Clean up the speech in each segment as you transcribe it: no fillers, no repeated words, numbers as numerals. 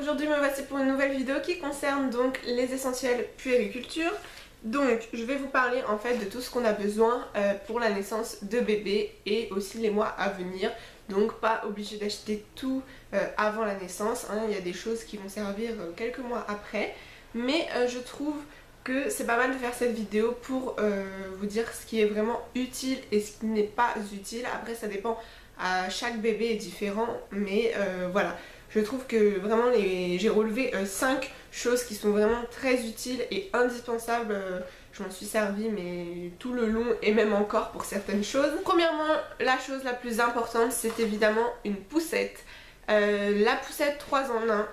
aujourd'hui me voici pour une nouvelle vidéo qui concerne donc les essentiels puériculture. Donc je vais vous parler en fait de tout ce qu'on a besoin pour la naissance de bébé et aussi les mois à venir. Donc pas obligé d'acheter tout avant la naissance, hein. Il y a des choses qui vont servir quelques mois après. Mais je trouve que c'est pas mal de faire cette vidéo pour vous dire ce qui est vraiment utile et ce qui n'est pas utile. Après ça dépend, chaque bébé est différent, mais voilà. Je trouve que vraiment j'ai relevé 5 choses qui sont vraiment très utiles et indispensables. Je m'en suis servi mais tout le long et même encore pour certaines choses. Premièrement, la chose la plus importante, c'est évidemment une poussette. La poussette 3 en 1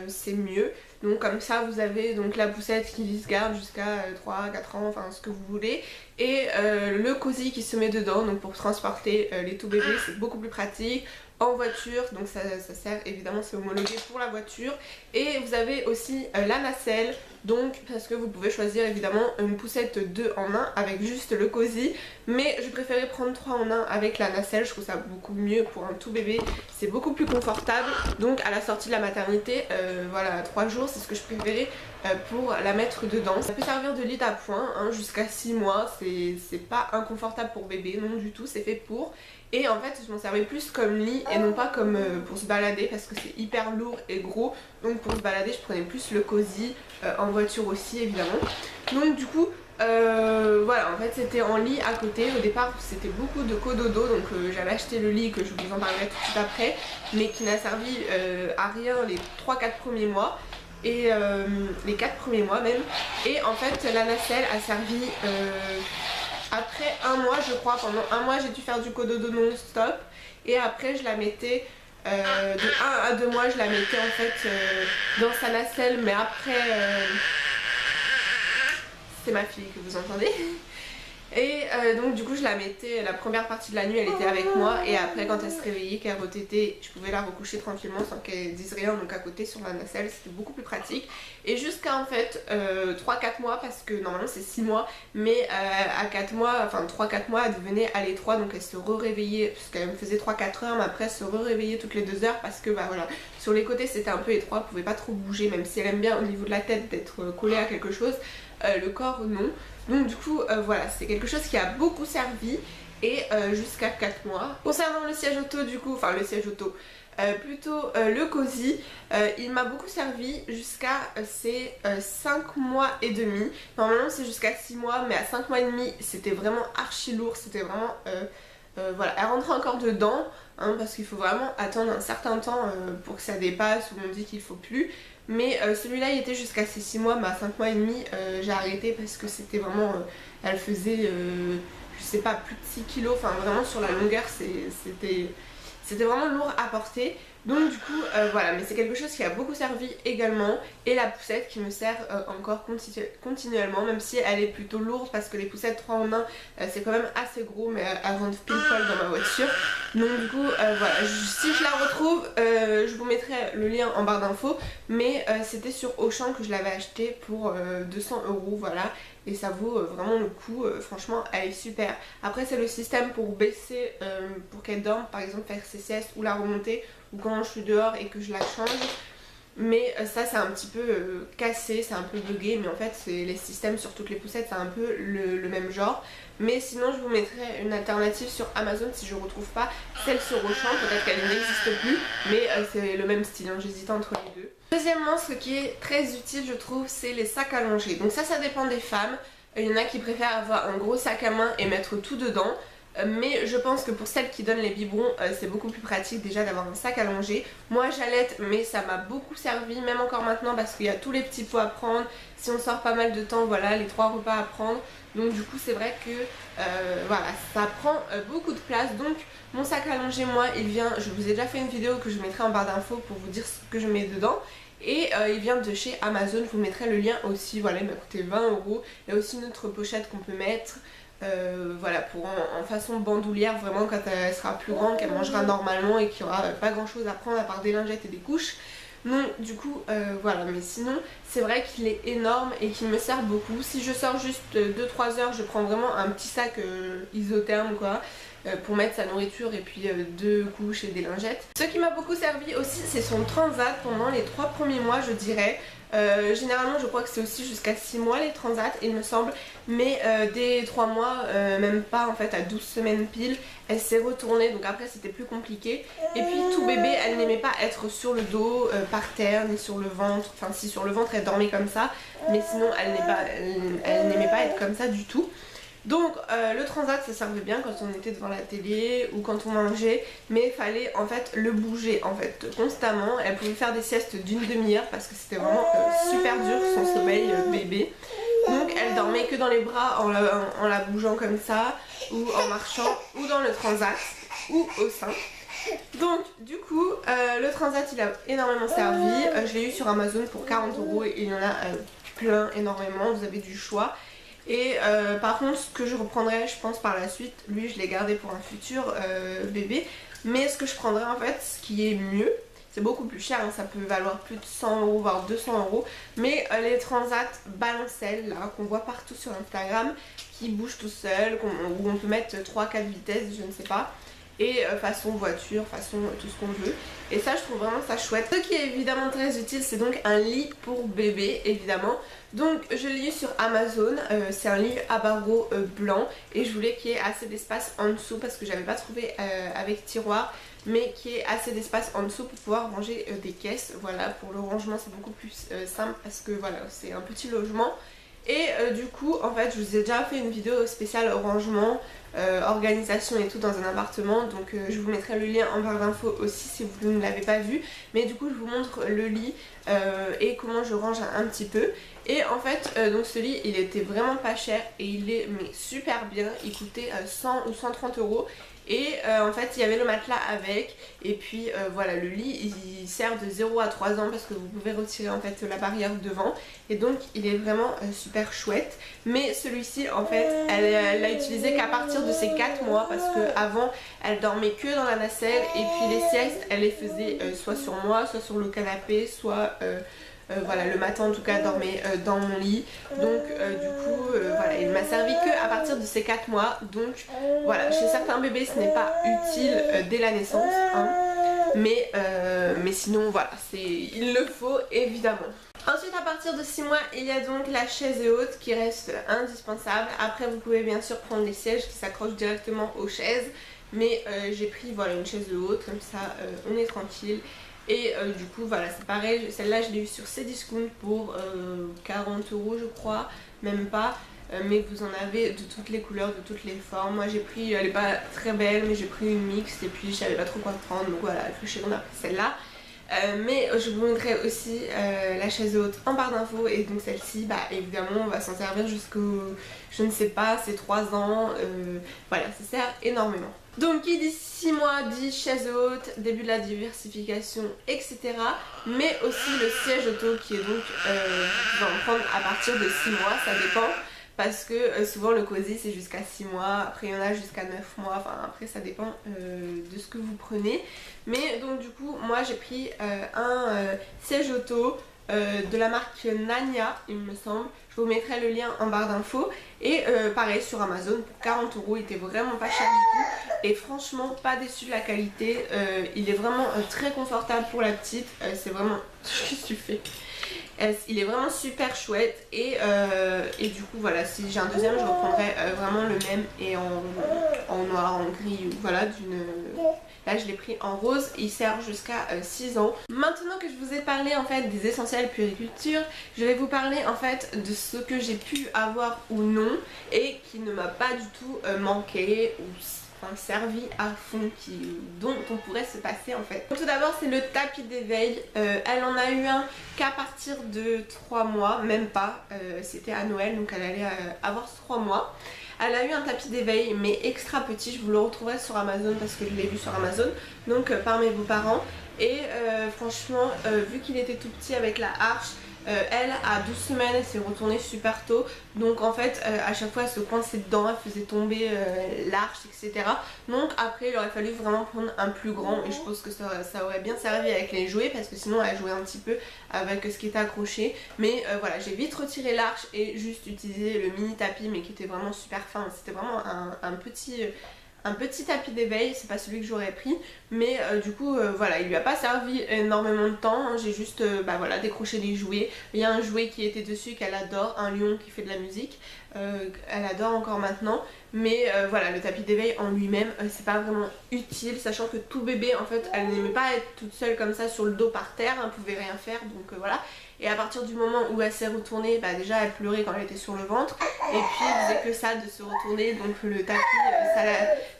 c'est mieux, donc comme ça vous avez donc la poussette qui se garde jusqu'à 3-4 ans, enfin ce que vous voulez, et le cosy qui se met dedans, donc pour transporter les tout bébés, c'est beaucoup plus pratique en voiture, donc ça sert évidemment, c'est homologué pour la voiture. Et vous avez aussi la nacelle, donc parce que vous pouvez choisir évidemment une poussette 2 en 1 avec juste le cosy, mais je préférais prendre 3 en 1 avec la nacelle. Je trouve ça beaucoup mieux pour un tout bébé, c'est beaucoup plus confortable. Donc à la sortie de la maternité, voilà, 3 jours c'est ce que je préférais pour la mettre dedans. Ça peut servir de lit à point hein, jusqu'à 6 mois, c'est pas inconfortable pour bébé, non du tout, c'est fait pour. Et en fait je m'en servais plus comme lit et non pas comme pour se balader, parce que c'est hyper lourd et gros. Donc pour se balader je prenais plus le cosy, en voiture aussi évidemment. Donc du coup voilà, en fait c'était en lit à côté. Au départ c'était beaucoup de cododo, donc j'avais acheté le lit que je vous en parlerai tout de suite après, mais qui n'a servi à rien les 3-4 premiers mois. Et les 4 premiers mois même. Et en fait la nacelle a servi après un mois je crois. Pendant un mois j'ai dû faire du cododo non-stop. Et après je la mettais de 1 à 2 mois, je la mettais en fait dans sa nacelle. Mais après c'est ma fille que vous entendez. Et donc du coup je la mettais, la première partie de la nuit elle était avec moi, et après quand elle se réveillait, qu'elle retétait, je pouvais la recoucher tranquillement sans qu'elle dise rien, donc à côté sur la nacelle, c'était beaucoup plus pratique. Et jusqu'à en fait 3-4 mois, parce que normalement c'est 6 mois, mais à 4 mois, enfin 3-4 mois elle devenait à l'étroit, donc elle se réveillait, parce qu'elle me faisait 3-4 heures, mais après elle se réveillait toutes les 2 heures, parce que bah voilà, sur les côtés c'était un peu étroit, elle pouvait pas trop bouger, même si elle aime bien au niveau de la tête d'être collée à quelque chose, le corps non. Donc du coup voilà, c'est quelque chose qui a beaucoup servi, et jusqu'à 4 mois. Concernant le siège auto du coup, enfin le siège auto, plutôt le cosy, il m'a beaucoup servi jusqu'à ses 5 mois et demi. Normalement c'est jusqu'à 6 mois, mais à 5 mois et demi c'était vraiment archi lourd, c'était vraiment... voilà, elle rentrait encore dedans hein, parce qu'il faut vraiment attendre un certain temps pour que ça dépasse, ou on dit qu'il faut plus. Mais celui-là il était jusqu'à ses 6 mois, mais à 5 mois et demi j'ai arrêté parce que c'était vraiment... elle faisait, je sais pas, plus de 6 kilos, enfin vraiment sur la longueur c'était vraiment lourd à porter. Donc du coup voilà, mais c'est quelque chose qui a beaucoup servi également. Et la poussette qui me sert encore continuellement, même si elle est plutôt lourde, parce que les poussettes 3 en 1 c'est quand même assez gros, mais elles rentrent pile poil dans ma voiture. Donc du coup voilà, si je la retrouve je vous mettrai le lien en barre d'infos. Mais c'était sur Auchan que je l'avais acheté pour 200 €, voilà. Et ça vaut vraiment le coup, franchement elle est super. Après c'est le système pour baisser, pour qu'elle dorme, par exemple faire ses siestes, ou la remonter, ou quand je suis dehors et que je la change. Mais ça c'est un petit peu cassé, c'est un peu bugué, mais en fait c'est les systèmes sur toutes les poussettes, c'est un peu le même genre. Mais sinon je vous mettrai une alternative sur Amazon si je retrouve pas celle sur Auchan, peut-être qu'elle n'existe plus, mais c'est le même style, hein, j'hésite entre les deux. Deuxièmement, ce qui est très utile je trouve, c'est les sacs allongés. Donc ça dépend des femmes, il y en a qui préfèrent avoir un gros sac à main et mettre tout dedans. Mais je pense que pour celles qui donnent les biberons, c'est beaucoup plus pratique déjà d'avoir un sac allongé. Moi j'allaite, mais ça m'a beaucoup servi, même encore maintenant, parce qu'il y a tous les petits pots à prendre. Si on sort pas mal de temps, voilà, les 3 repas à prendre. Donc du coup c'est vrai que voilà, ça prend beaucoup de place. Donc mon sac allongé, moi il vient, je vous ai déjà fait une vidéo que je mettrai en barre d'infos pour vous dire ce que je mets dedans. Et il vient de chez Amazon, je vous mettrai le lien aussi, voilà, il m'a coûté 20 €. Il y a aussi une autre pochette qu'on peut mettre. Voilà, pour en façon bandoulière, vraiment quand elle sera plus grande, qu'elle mangera normalement et qu'il n'y aura pas grand chose à prendre à part des lingettes et des couches. Donc du coup voilà, mais sinon c'est vrai qu'il est énorme et qu'il me sert beaucoup. Si je sors juste 2-3 heures, je prends vraiment un petit sac isotherme quoi. pour mettre sa nourriture et puis 2 couches et des lingettes. Ce qui m'a beaucoup servi aussi, c'est son transat pendant les 3 premiers mois, je dirais. Généralement je crois que c'est aussi jusqu'à 6 mois les transats il me semble, mais dès 3 mois, même pas en fait, à 12 semaines pile, elle s'est retournée, donc après c'était plus compliqué. Et puis tout bébé, elle n'aimait pas être sur le dos, par terre, ni sur le ventre, enfin si sur le ventre elle dormait comme ça, mais sinon elle n'aimait pas être comme ça du tout. Donc le transat ça servait bien quand on était devant la télé ou quand on mangeait, mais il fallait en fait le bouger en fait constamment. Elle pouvait faire des siestes d'une demi-heure parce que c'était vraiment super dur son sommeil bébé. Donc elle dormait que dans les bras en la bougeant comme ça, ou en marchant, ou dans le transat, ou au sein. Donc du coup le transat il a énormément servi. Je l'ai eu sur Amazon pour 40 € et il y en a plein, énormément, vous avez du choix. Et par contre ce que je reprendrai je pense par la suite, lui je l'ai gardé pour un futur bébé, mais ce que je prendrai en fait, ce qui est mieux, c'est beaucoup plus cher, hein, ça peut valoir plus de 100 € voire 200 €, mais les transats balancelles là qu'on voit partout sur Instagram, qui bougent tout seuls, où on peut mettre 3-4 vitesses, je ne sais pas, et façon voiture, façon tout ce qu'on veut. Et ça je trouve vraiment ça chouette. Ce qui est évidemment très utile, c'est donc un lit pour bébé évidemment. Donc je l'ai eu sur Amazon, c'est un lit à barreaux blanc et je voulais qu'il y ait assez d'espace en dessous parce que j'avais pas trouvé avec tiroir, mais qu'il y ait assez d'espace en dessous pour pouvoir ranger des caisses. Voilà, pour le rangement c'est beaucoup plus simple parce que voilà, c'est un petit logement. Et du coup en fait je vous ai déjà fait une vidéo spéciale rangement, organisation et tout dans un appartement, donc je vous mettrai le lien en barre d'infos aussi si vous ne l'avez pas vu. Mais du coup je vous montre le lit et comment je range un petit peu. Et en fait donc ce lit il était vraiment pas cher et il est mais super bien, il coûtait 100 ou 130 €. Et en fait il y avait le matelas avec, et puis voilà, le lit il sert de 0 à 3 ans parce que vous pouvez retirer en fait la barrière devant, et donc il est vraiment super chouette. Mais celui-ci en fait elle l'a utilisé qu'à partir de ses 4 mois parce que avant elle dormait que dans la nacelle, et puis les siestes elle les faisait soit sur moi, soit sur le canapé, soit voilà, le matin en tout cas dormait dans mon lit. Donc du coup voilà, il m'a servi que à partir de ces 4 mois. Donc voilà, chez certains bébés ce n'est pas utile dès la naissance, hein, mais sinon voilà, il le faut évidemment. Ensuite à partir de 6 mois il y a donc la chaise haute qui reste indispensable. Après vous pouvez bien sûr prendre les sièges qui s'accrochent directement aux chaises, mais j'ai pris voilà une chaise haute, comme ça on est tranquille. Et du coup voilà, c'est pareil, celle-là je l'ai eu sur Cdiscount pour 40 € je crois, même pas. Mais vous en avez de toutes les couleurs, de toutes les formes. Moi j'ai pris, elle est pas très belle, mais j'ai pris une mixte et puis je savais pas trop quoi prendre, donc voilà, plus cher on a pris celle-là. Mais je vous montrerai aussi la chaise haute en barre d'infos, et donc celle-ci bah évidemment on va s'en servir jusqu'au, je ne sais pas, c'est 3 ans, voilà, ça sert énormément. Donc qui dit 6 mois dit chaise haute, début de la diversification, etc. Mais aussi le siège auto qui est donc, vous pouvez en prendre à partir de 6 mois, ça dépend. Parce que souvent le cosy c'est jusqu'à 6 mois, après il y en a jusqu'à 9 mois, enfin après ça dépend de ce que vous prenez. Mais donc du coup moi j'ai pris un siège auto de la marque Nania il me semble. Je vous mettrai le lien en barre d'infos. Et pareil sur Amazon pour 40 €, il était vraiment pas cher du tout. Et franchement pas déçu de la qualité, il est vraiment très confortable pour la petite, c'est vraiment... Qu'est-ce que tu fais ? Il est vraiment super chouette, et du coup voilà, si j'ai un deuxième je reprendrai vraiment le même, et en noir, en gris, voilà, là je l'ai pris en rose, il sert jusqu'à 6 ans. Maintenant que je vous ai parlé en fait des essentiels puériculture, je vais vous parler en fait de ce que j'ai pu avoir ou non et qui ne m'a pas du tout manqué ou servi à fond, dont on pourrait se passer en fait. Donc, tout d'abord c'est le tapis d'éveil, elle en a eu un qu'à partir de 3 mois, même pas, c'était à Noël donc elle allait avoir 3 mois. Elle a eu un tapis d'éveil mais extra petit, je vous le retrouverai sur Amazon parce que je l'ai vu sur Amazon, donc par mes beaux-parents. Et franchement vu qu'il était tout petit avec la arche, elle à 12 semaines elle s'est retournée super tôt, donc en fait à chaque fois elle se coinçait dedans, elle faisait tomber l'arche, etc. Donc après il aurait fallu vraiment prendre un plus grand, et je pense que ça aurait bien servi avec les jouets parce que sinon elle jouait un petit peu avec ce qui était accroché. Mais voilà, j'ai vite retiré l'arche et juste utilisé le mini tapis mais qui était vraiment super fin, c'était vraiment un un petit tapis d'éveil, c'est pas celui que j'aurais pris, mais du coup voilà, il lui a pas servi énormément de temps, hein. J'ai juste voilà, décroché des jouets. Il y a un jouet qui était dessus qu'elle adore, un lion qui fait de la musique, elle adore encore maintenant, mais voilà, le tapis d'éveil en lui-même c'est pas vraiment utile, sachant que tout bébé en fait elle n'aimait pas être toute seule comme ça sur le dos par terre, elle pouvait rien faire, donc voilà. Et à partir du moment où elle s'est retournée, bah déjà elle pleurait quand elle était sur le ventre, et puis elle faisait que ça de se retourner, donc le tapis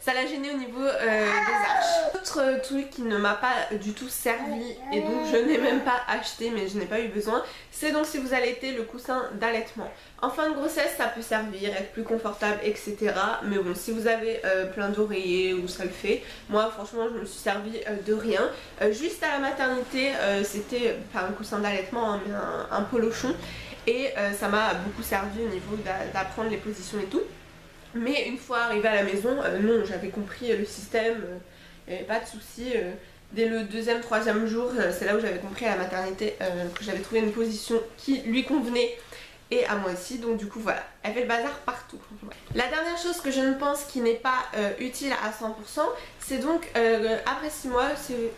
ça l'a gêné au niveau des arches. Autre truc qui ne m'a pas du tout servi et donc je n'ai même pas acheté, mais je n'ai pas eu besoin, c'est donc si vous allaitez, le coussin d'allaitement. En fin de grossesse ça peut servir, être plus confortable, etc. Mais bon, si vous avez plein d'oreillers ou ça le fait, moi franchement je me suis servi de rien. Juste à la maternité c'était pas un coussin d'allaitement hein, mais un polochon, et ça m'a beaucoup servi au niveau d'apprendre les positions et tout. Mais une fois arrivée à la maison, non, j'avais compris le système, il n'y avait pas de souci. Dès le deuxième, troisième jour, c'est là où j'avais compris à la maternité que j'avais trouvé une position qui lui convenait et à moi aussi, donc du coup voilà, elle fait le bazar partout. Ouais. La dernière chose que je ne pense qui n'est pas utile à 100%, c'est donc après 6 mois, c'est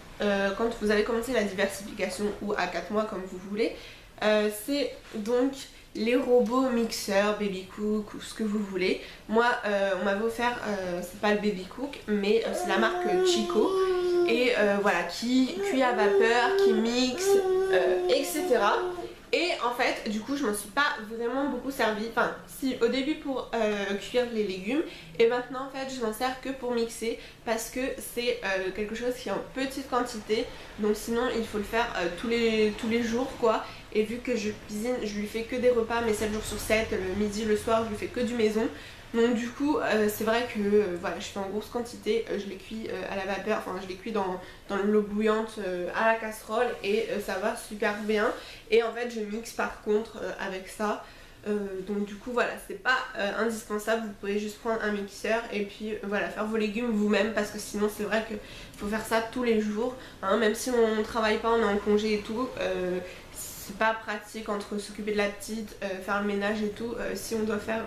quand vous avez commencé la diversification, ou à 4 mois comme vous voulez, c'est donc les robots mixeurs, Baby Cook ou ce que vous voulez. Moi on m'avait offert, c'est pas le Baby Cook mais c'est la marque Chico, et voilà, qui cuit à vapeur, qui mixe, etc. Et en fait du coup je m'en suis pas vraiment beaucoup servi, enfin si au début pour cuire les légumes, et maintenant en fait je m'en sers que pour mixer parce que c'est quelque chose qui est en petite quantité, donc sinon il faut le faire tous les jours quoi. Et vu que je cuisine, je lui fais que des repas mais 7 jours sur 7, le midi, le soir je lui fais que du maison. Donc du coup c'est vrai que voilà, je fais en grosse quantité, je les cuis à la vapeur, enfin je les cuis dans l'eau bouillante à la casserole, et ça va super bien. Et en fait je mixe par contre avec ça. Donc du coup voilà, c'est pas indispensable, vous pouvez juste prendre un mixeur et puis voilà, faire vos légumes vous-même, parce que sinon c'est vrai qu'il faut faire ça tous les jours hein, même si on travaille pas, on est en congé et tout, c'est pas pratique entre s'occuper de la petite, faire le ménage et tout. Si on doit faire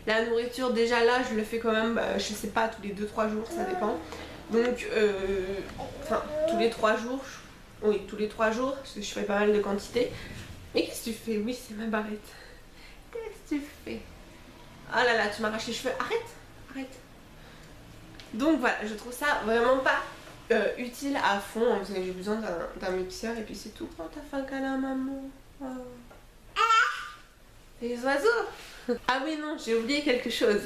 la nourriture, déjà là je le fais quand même, je sais pas, tous les 2-3 jours, ça dépend. Donc enfin tous les 3 jours, oui tous les 3 jours, parce que je fais pas mal de quantité. Mais qu'est-ce que tu fais? Oui c'est ma barrette. Qu'est-ce que tu fais? Oh là là, tu m'arraches les cheveux, arrête, arrête. Donc voilà, je trouve ça vraiment pas utile à fond, parce que j'ai besoin d'un mixeur et puis c'est tout. Oh t'as fait un câlin à maman. Oh. Les oiseaux. Ah oui non, j'ai oublié quelque chose.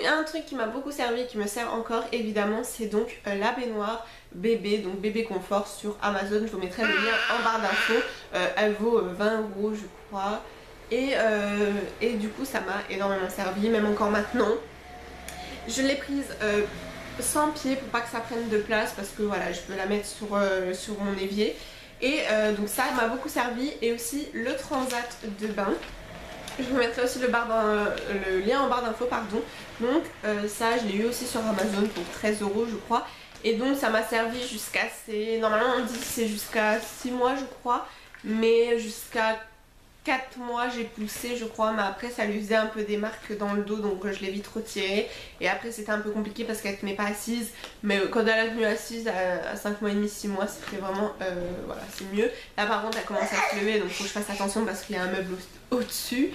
Un truc qui m'a beaucoup servi et qui me sert encore évidemment, c'est donc la baignoire bébé, donc bébé confort sur Amazon. Je vous mettrai le lien en barre d'infos. Elle vaut 20 € je crois. Et du coup ça m'a énormément servi, même encore maintenant. Je l'ai prise sans pied pour pas que ça prenne de place, parce que voilà, je peux la mettre sur mon évier. Et donc ça m'a beaucoup servi. Et aussi le transat de bain. Je vous mettrai aussi le lien en barre d'infos, pardon. Donc ça je l'ai eu aussi sur Amazon pour 13 € je crois. Et donc ça m'a servi jusqu'à, normalement on dit c'est jusqu'à 6 mois je crois, mais jusqu'à 4 mois j'ai poussé je crois, mais après ça lui faisait un peu des marques dans le dos, donc je l'ai vite retiré. Et après c'était un peu compliqué parce qu'elle tenait pas assise, mais quand elle a tenu assise à 5 mois et demi, 6 mois, c'était vraiment, voilà, c'est mieux. Là par contre elle commence à se lever, donc faut que je fasse attention parce qu'il y a un meuble au-dessus.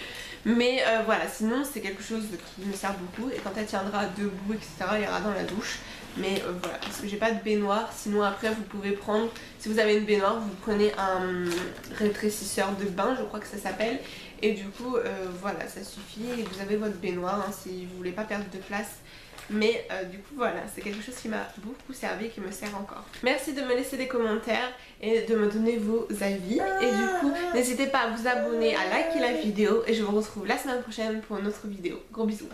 Mais voilà, sinon c'est quelque chose qui me sert beaucoup, et quand elle tiendra debout etc, elle ira dans la douche. Mais voilà, parce que j'ai pas de baignoire. Sinon après vous pouvez prendre, si vous avez une baignoire, vous prenez un rétrécisseur de bain, je crois que ça s'appelle. Et du coup voilà, ça suffit et vous avez votre baignoire hein, si vous voulez pas perdre de place. Mais du coup voilà, c'est quelque chose qui m'a beaucoup servi et qui me sert encore. Merci de me laisser des commentaires et de me donner vos avis. Et du coup n'hésitez pas à vous abonner, à liker la vidéo, et je vous retrouve la semaine prochaine pour une autre vidéo. Gros bisous.